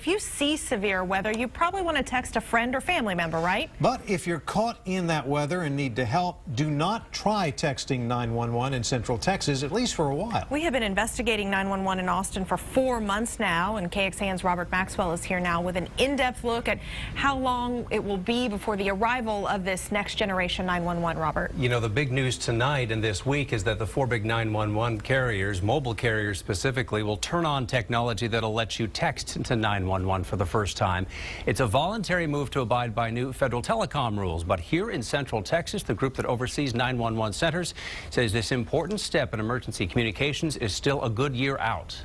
if you see severe weather, you probably want to text a friend or family member, right? But if you're caught in that weather and need to help, do not try texting 911 in Central Texas, at least for a while. We have been investigating 911 in Austin for 4 months now, and KXAN's Robert Maxwell is here now with an in-depth look at how long it will be before the arrival of this next generation 911, Robert. You know, the big news tonight and this week is that the 4 big 911 carriers, mobile carriers specifically, will turn on technology that'll let you text to 911 for the first time. It's a voluntary move to abide by new federal telecom rules, but here in Central Texas, the group that oversees 911 centers says this important step in emergency communications is still a good year out.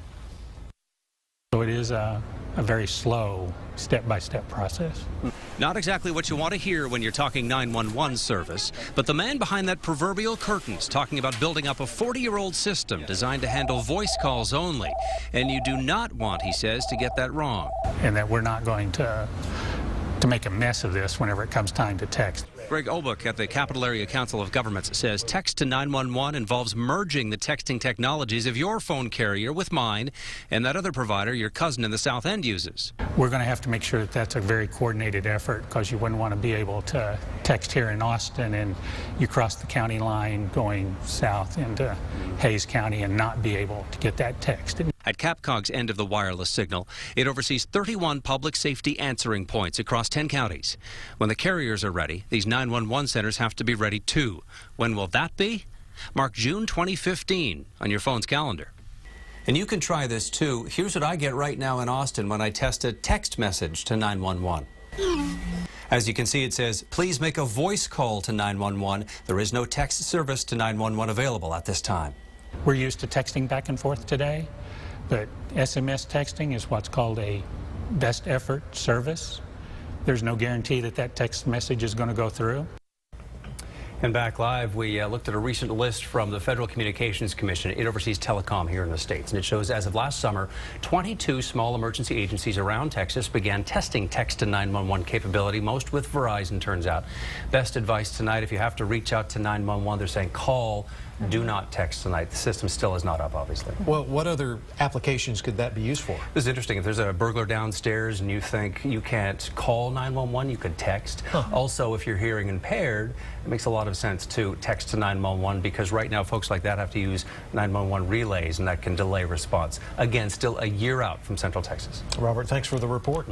So it is a very slow, step-by-step process. Not exactly what you want to hear when you're talking 911 service, but the man behind that proverbial curtain's talking about building up a 40-year-old system designed to handle voice calls only. And you do not want, he says, to get that wrong. And that we're not going to make a mess of this whenever it comes time to text. Greg Obuck at the Capital Area Council of Governments says text to 911 involves merging the texting technologies of your phone carrier with mine and that other provider your cousin in the South End uses. We're going to have to make sure that that's a very coordinated effort, because you wouldn't want to be able to text here in Austin and you cross the county line going south into Hayes County and not be able to get that text. At CAPCOG's end of the wireless signal, it oversees 31 public safety answering points across 10 counties. When the carriers are ready, these 911 centers have to be ready too. When will that be? Mark June 2015 on your phone's calendar. And you can try this too. Here's what I get right now in Austin when I test a text message to 911. As you can see, it says, please make a voice call to 911. There is no text service to 911 available at this time. We're used to texting back and forth today, but SMS texting is what's called a best effort service. There's no guarantee that that text message is going to go through. And back live, we looked at a recent list from the Federal Communications Commission. It oversees telecom here in the states, and it shows as of last summer, 22 small emergency agencies around Texas began testing text to 911 capability, most with Verizon, turns out. Best advice tonight, if you have to reach out to 911, they're saying call, do not text tonight. The system still is not up, obviously. Well, what other applications could that be used for? This is interesting. If there's a burglar downstairs and you think you can't call 911, you could text. Also, if you're hearing impaired, it makes a lot of sense to text to 911, because right now folks like that have to use 911 relays, and that can delay response. Again, still a year out from Central Texas. Robert, thanks for the report.